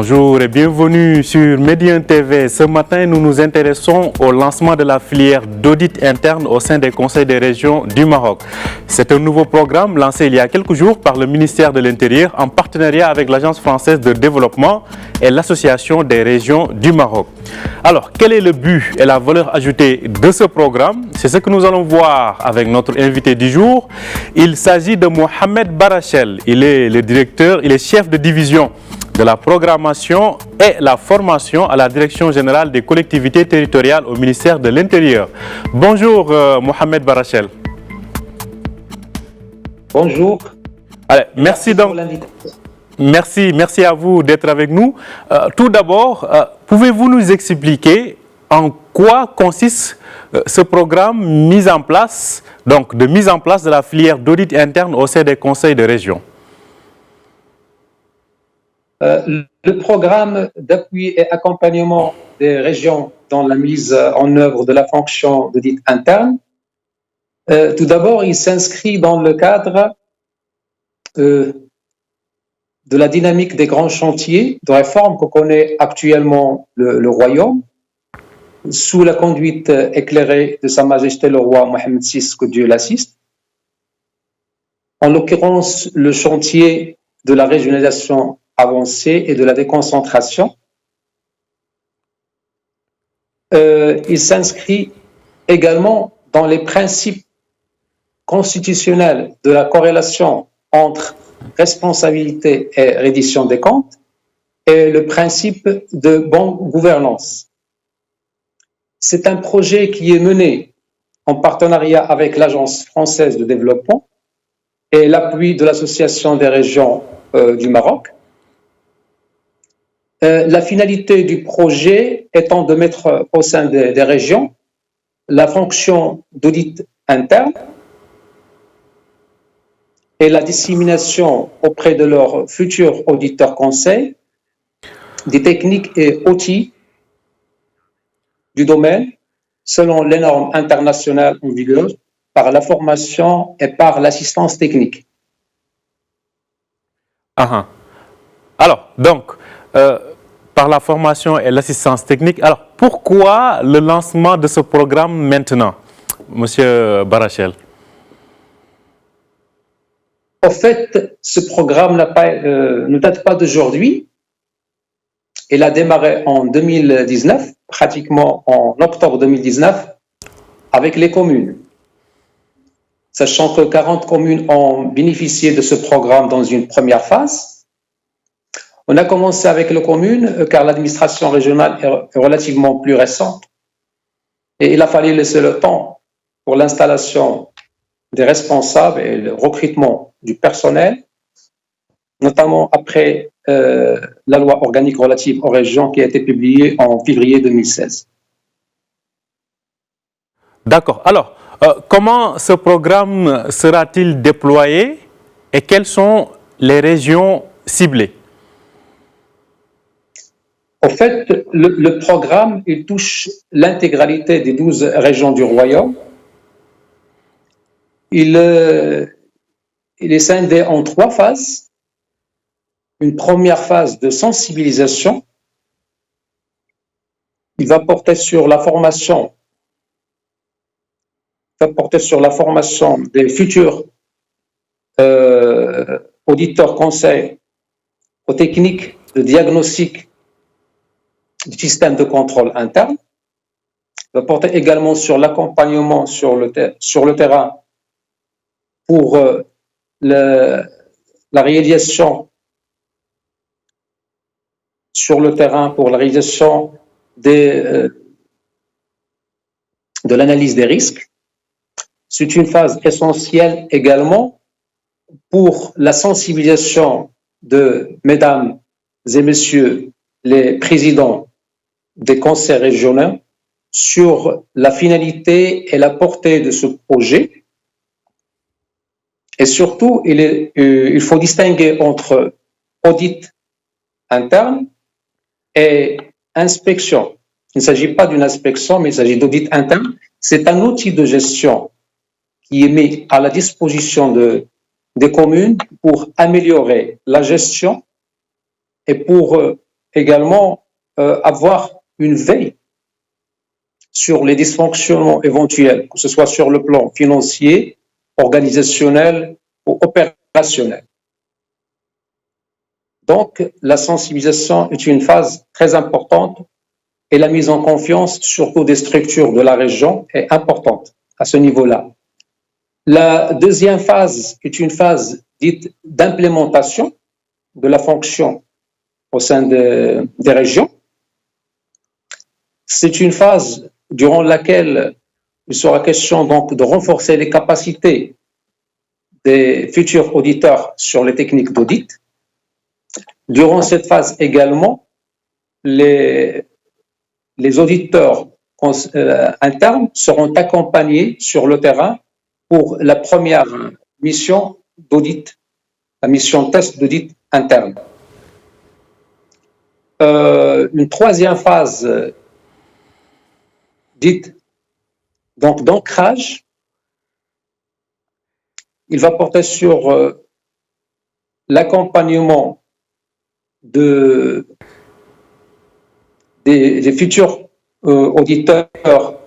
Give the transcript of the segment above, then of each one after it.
Bonjour et bienvenue sur Médien TV. Ce matin, nous nous intéressons au lancement de la filière d'audit interne au sein des conseils des régions du Maroc. C'est un nouveau programme lancé il y a quelques jours par le ministère de l'Intérieur en partenariat avec l'Agence française de développement et l'Association des régions du Maroc. Alors, quel est le but et la valeur ajoutée de ce programme? C'est ce que nous allons voir avec notre invité du jour. Il s'agit de Mohamed Barachel. Il est le directeur, il est chef de division de la programmation et la formation à la Direction générale des collectivités territoriales au ministère de l'Intérieur. Bonjour Mohamed Barachel. Bonjour. Allez, merci à vous d'être avec nous. Tout d'abord, pouvez-vous nous expliquer en quoi consiste ce programme mis en place, donc de mise en place de la filière d'audit interne au sein des conseils de région? Le programme d'appui et accompagnement des régions dans la mise en œuvre de la fonction d'audit interne, tout d'abord, il s'inscrit dans le cadre de la dynamique des grands chantiers de réforme que connaît actuellement le Royaume, sous la conduite éclairée de Sa Majesté le Roi Mohamed VI, que Dieu l'assiste. En l'occurrence, le chantier de la régionalisation avancée et de la déconcentration. Il s'inscrit également dans les principes constitutionnels de la corrélation entre responsabilité et reddition des comptes et le principe de bonne gouvernance. C'est un projet qui est mené en partenariat avec l'Agence française de développement et l'appui de l'Association des régions du Maroc. La finalité du projet étant de mettre au sein des régions la fonction d'audit interne et la dissémination auprès de leurs futurs auditeurs conseils des techniques et outils du domaine selon les normes internationales en vigueur par la formation et par l'assistance technique. Alors, donc, par la formation et l'assistance technique. Alors, pourquoi le lancement de ce programme maintenant, Monsieur Barachel? En fait, ce programme ne date pas d'aujourd'hui. Il a démarré en 2019, pratiquement en octobre 2019, avec les communes. Sachant que 40 communes ont bénéficié de ce programme dans une première phase. On a commencé avec les communes car l'administration régionale est relativement plus récente et il a fallu laisser le temps pour l'installation des responsables et le recrutement du personnel, notamment après la loi organique relative aux régions qui a été publiée en février 2016. D'accord. Alors, comment ce programme sera-t-il déployé et quelles sont les régions ciblées? En fait, le programme, il touche l'intégralité des 12 régions du Royaume. Il est scindé en 3 phases. Une première phase de sensibilisation. Il va porter sur la formation. Des futurs auditeurs conseils aux techniques de diagnostic du système de contrôle interne. Il va porter également sur l'accompagnement sur le terrain pour la réalisation sur le terrain, pour la réalisation de l'analyse des risques. C'est une phase essentielle également pour la sensibilisation de mesdames et messieurs les présidents des conseils régionaux sur la finalité et la portée de ce projet. Et surtout, il faut distinguer entre audit interne et inspection. Il ne s'agit pas d'une inspection, mais il s'agit d'audit interne. C'est un outil de gestion qui est mis à la disposition des communes pour améliorer la gestion et pour également avoir une veille sur les dysfonctionnements éventuels, que ce soit sur le plan financier, organisationnel ou opérationnel. Donc, la sensibilisation est une phase très importante et la mise en confiance, surtout des structures de la région, est importante à ce niveau-là. La deuxième phase est une phase dite d'implémentation de la fonction au sein des régions. C'est une phase durant laquelle il sera question donc de renforcer les capacités des futurs auditeurs sur les techniques d'audit. Durant cette phase également, les auditeurs internes seront accompagnés sur le terrain pour la première mission d'audit, la mission test d'audit interne. Une troisième phase dite donc d'ancrage, il va porter sur l'accompagnement des futurs auditeurs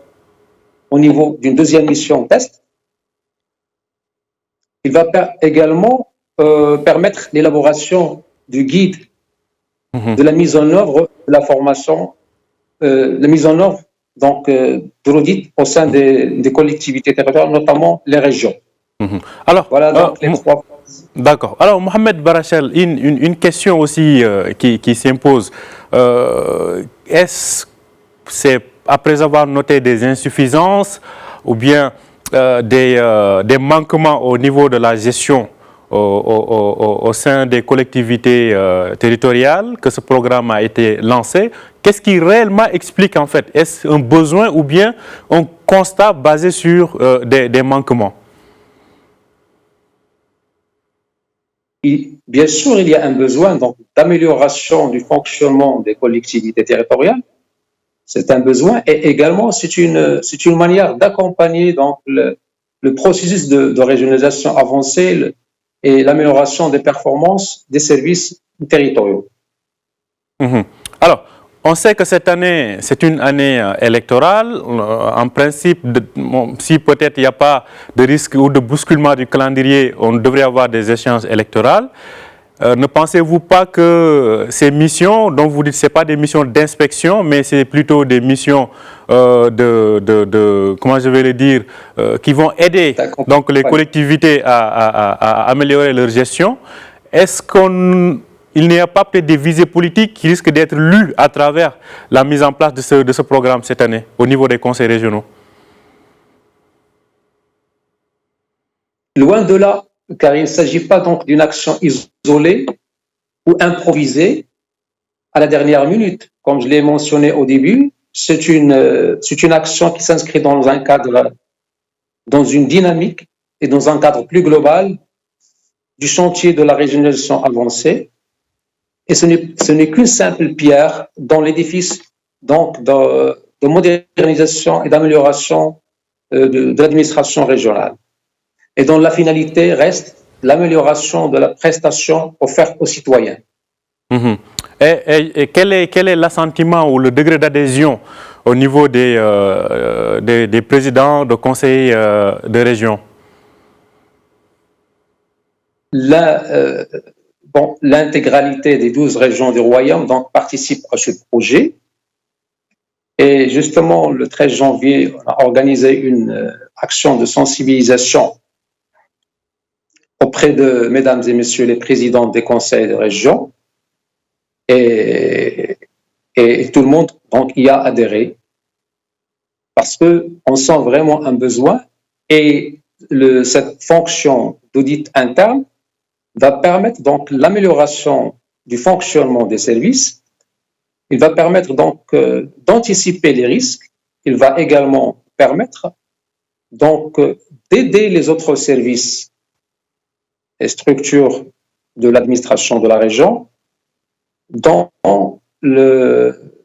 au niveau d'une deuxième mission test. Il va également permettre l'élaboration du guide de la mise en œuvre de la formation, la mise en œuvre donc, de l'audit au sein des collectivités territoriales, notamment les régions. Alors, voilà donc les trois. D'accord. Alors, Mohamed Barachel, une question aussi qui s'impose. Est-ce c'est après avoir noté des insuffisances ou bien des manquements au niveau de la gestion au sein des collectivités territoriales que ce programme a été lancé? Qu'est-ce qui réellement explique en fait? Est-ce un besoin ou bien un constat basé sur des manquements? Bien sûr, il y a un besoin d'amélioration du fonctionnement des collectivités territoriales. C'est un besoin et également c'est une manière d'accompagner donc le processus de régionalisation avancée et l'amélioration des performances des services territoriaux. Alors, on sait que cette année, c'est une année électorale. En principe, si peut-être il n'y a pas de risque ou de bousculement du calendrier, on devrait avoir des échéances électorales. Ne pensez-vous pas que ces missions, dont vous dites que ce n'est pas des missions d'inspection, mais c'est plutôt des missions comment je vais le dire, qui vont aider donc, les collectivités à améliorer leur gestion? Est-ce qu'il n'y a pas peut-être des visées politiques qui risquent d'être lues à travers la mise en place de ce programme cette année au niveau des conseils régionaux? Loin de là, car il ne s'agit pas donc d'une action isolée ou improvisée à la dernière minute. Comme je l'ai mentionné au début, c'est une action qui s'inscrit dans un cadre, dans une dynamique et dans un cadre plus global du chantier de la régionalisation avancée. Et ce n'est qu'une simple pierre dans l'édifice donc de modernisation et d'amélioration de l'administration régionale. Et dont la finalité reste l'amélioration de la prestation offerte aux citoyens. Et quel est l'assentiment ou le degré d'adhésion au niveau des présidents de conseils de région? L'intégralité des 12 régions du Royaume donc, participe à ce projet. Et justement, le 13 janvier, on a organisé une action de sensibilisation auprès de mesdames et messieurs les présidents des conseils de région et tout le monde donc, y a adhéré parce qu'on sent vraiment un besoin et cette fonction d'audit interne va permettre donc l'amélioration du fonctionnement des services. Il va permettre donc d'anticiper les risques. Il va également permettre donc d'aider les autres services et structures de l'administration de la région dans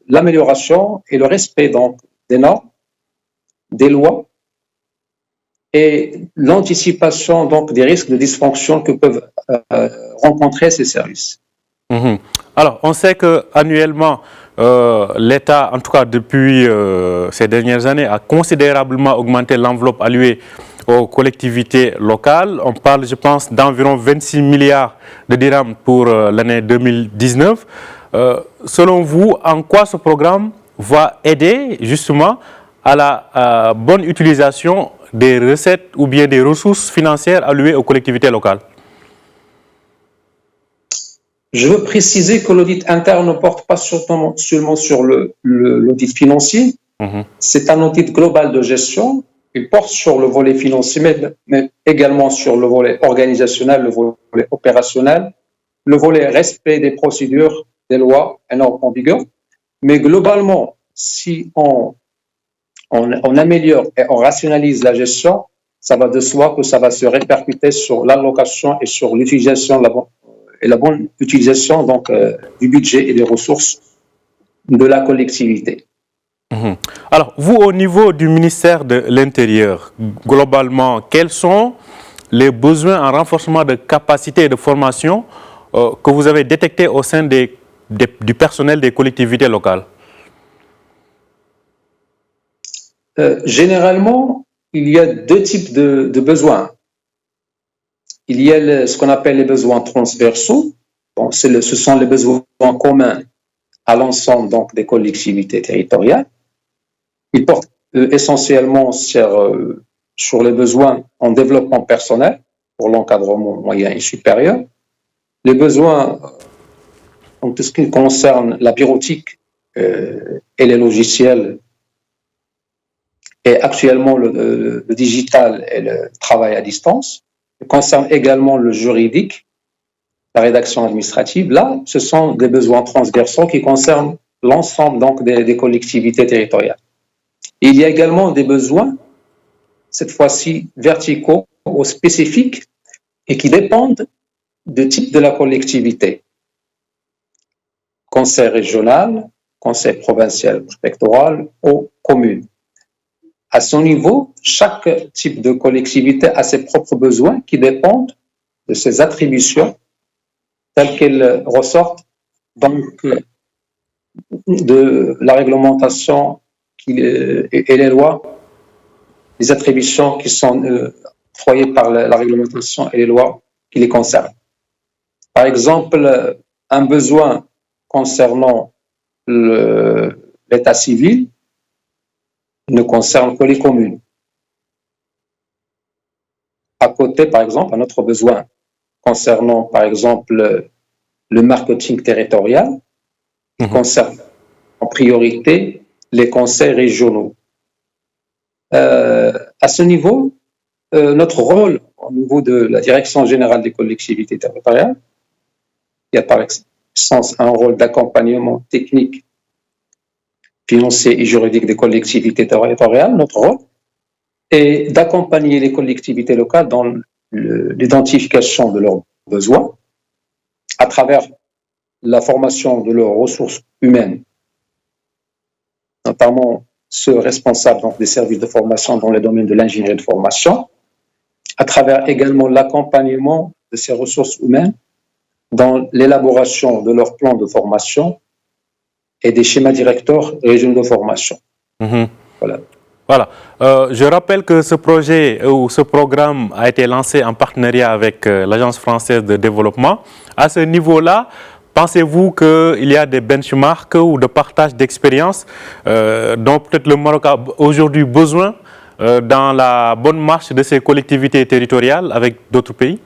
l'amélioration et le respect donc, des normes, des lois et l'anticipation donc, des risques de dysfonction que peuvent rencontrer ces services. Alors, on sait qu'annuellement, l'État, en tout cas depuis ces dernières années, a considérablement augmenté l'enveloppe allouée aux collectivités locales. On parle, je pense, d'environ 26 milliards de dirhams pour l'année 2019. Selon vous, en quoi ce programme va aider justement à la bonne utilisation des recettes ou bien des ressources financières allouées aux collectivités locales? Je veux préciser que l'audit interne ne porte pas seulement sur l'audit financier. C'est un audit global de gestion. Il porte sur le volet financier, mais également sur le volet organisationnel, le volet opérationnel, le volet respect des procédures, des lois et normes en vigueur. Mais globalement, si on améliore et on rationalise la gestion, ça va de soi que ça va se répercuter sur l'allocation et sur l'utilisation la bonne utilisation donc, du budget et des ressources de la collectivité. Alors, vous, au niveau du ministère de l'Intérieur, globalement, quels sont les besoins en renforcement de capacité et de formation que vous avez détectés au sein du personnel des collectivités locales? Généralement, il y a deux types de besoins. Il y a ce qu'on appelle les besoins transversaux. Bon, ce sont les besoins communs à l'ensemble donc, des collectivités territoriales. Ils portent essentiellement sur les besoins en développement personnel pour l'encadrement moyen et supérieur. Les besoins en tout ce qui concerne la bureautique et les logiciels et actuellement le digital et le travail à distance. Il concerne également le juridique, la rédaction administrative. Là, ce sont des besoins transversaux qui concernent l'ensemble donc des collectivités territoriales. Et il y a également des besoins, cette fois-ci verticaux ou spécifiques, et qui dépendent du type de la collectivité. Conseil régional, conseil provincial préfectoral ou commune. À son niveau, chaque type de collectivité a ses propres besoins qui dépendent de ses attributions telles qu'elles ressortent donc de la réglementation et les lois, les attributions qui sont octroyées par la réglementation et les lois qui les concernent. Par exemple, un besoin concernant l'état civil ne concerne que les communes. À côté, par exemple, un autre besoin concernant, par exemple, le marketing territorial, qui concerne en priorité les conseils régionaux. À ce niveau, notre rôle au niveau de la Direction générale des collectivités territoriales, il y a par essence un rôle d'accompagnement technique, financier et juridique des collectivités territoriales. Notre rôle est d'accompagner les collectivités locales dans l'identification de leurs besoins à travers la formation de leurs ressources humaines, notamment ceux responsables donc, des services de formation dans le domaine de l'ingénierie de formation, à travers également l'accompagnement de ces ressources humaines dans l'élaboration de leurs plans de formation et des schémas directeurs régionaux de formation. Voilà. Je rappelle que ce projet ou ce programme a été lancé en partenariat avec l'Agence française de développement. À ce niveau-là, pensez-vous qu'il y a des benchmarks ou de partage d'expériences dont peut-être le Maroc a aujourd'hui besoin dans la bonne marche de ses collectivités territoriales avec d'autres pays?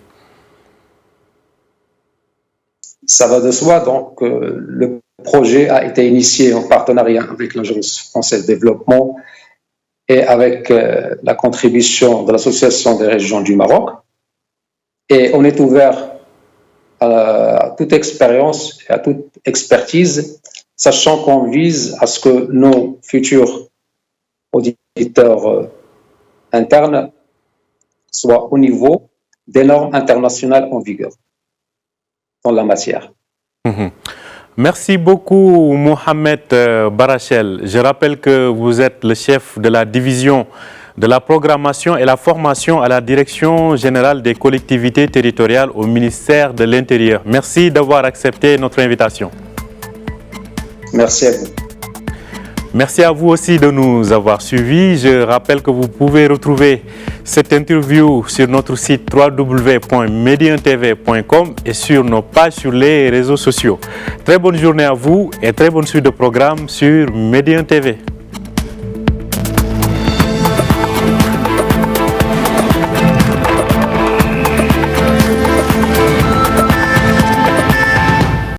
Ça va de soi. Donc, le projet a été initié en partenariat avec l'Agence française de développement et avec la contribution de l'Association des régions du Maroc. Et on est ouvert à toute expérience et à toute expertise, sachant qu'on vise à ce que nos futurs auditeurs internes soient au niveau des normes internationales en vigueur dans la matière. Merci beaucoup, Mohamed Barachel. Je rappelle que vous êtes le chef de la division de la programmation et la formation à la Direction générale des collectivités territoriales au ministère de l'Intérieur. Merci d'avoir accepté notre invitation. Merci à vous. Merci à vous aussi de nous avoir suivis. Je rappelle que vous pouvez retrouver cette interview sur notre site www.mediantv.com et sur nos pages sur les réseaux sociaux. Très bonne journée à vous et très bonne suite de programme sur Median TV.